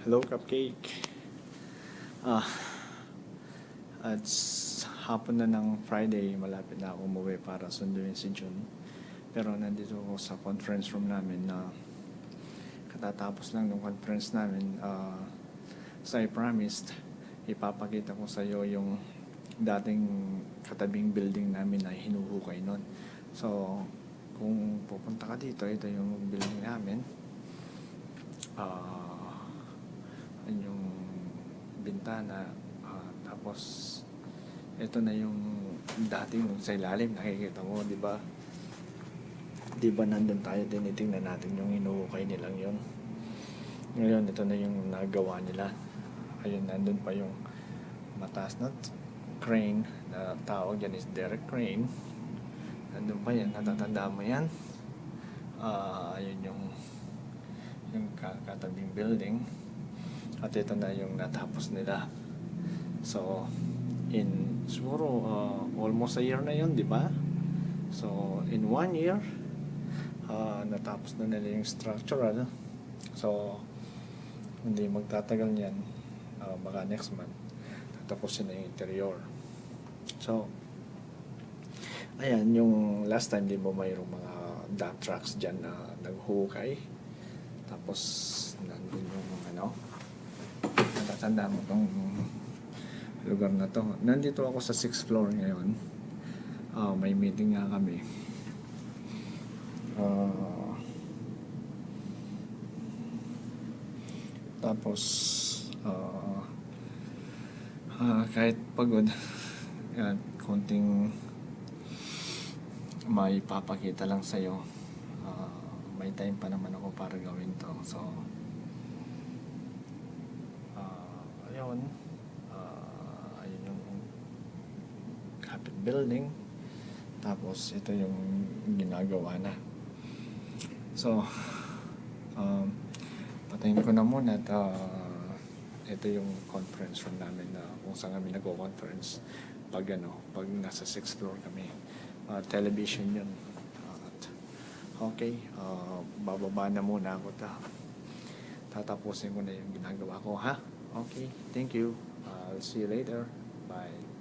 Hello, Cupcake. Ah, it's hapon na ng Friday. Malapit na ako umuwi para sunduin si Jun. Pero nandito ako sa conference room namin na katatapos lang ng conference namin. So I promised, ipapakita ko sa iyo yung dating katabing building namin na hinuhukay nun. So, kung pupunta ka dito, ito yung building namin. Yung bintana, tapos ito na yung dating sa ilalim, nakikita mo, di ba? Di ba nandun tayo, tinitingnan natin yung hinuhukay nilang yun. Ngayon, ito na yung nagawa nila. Ayun, nandun pa yung mataas na crane na tawag yan is Derek Crane. Nandun pa yan, natatanda mo yan. Ayun yung katabing building. At ito na yung natapos nila. So, siguro almost a year na yun, di ba? So, in 1 year, natapos na nila yung structural. So, hindi magtatagal niyan. Baka next month, tatapusin na yung interior. So, ayan, yung last time, di ba mayroong mga dump trucks dyan na naghukay. Tapos, nandun yung natatanda mo tong lugar na to. Nandito ako sa 6th floor ngayon. May meeting nga kami. Tapos kahit pagod at konting may papakita lang sa'yo, may time pa naman ako para gawin to. So ayun, ayun yung kapit building, tapos ito yung ginagawa na. So patayin ko na muna at ito yung conference room namin na kung saan kami nag-conference pag nasa 6th floor kami. Television yun. Okay, bababa na muna ako. Tatapusin ko na yung ginagawa ko, ha? Okay, thank you. I'll see you later. Bye.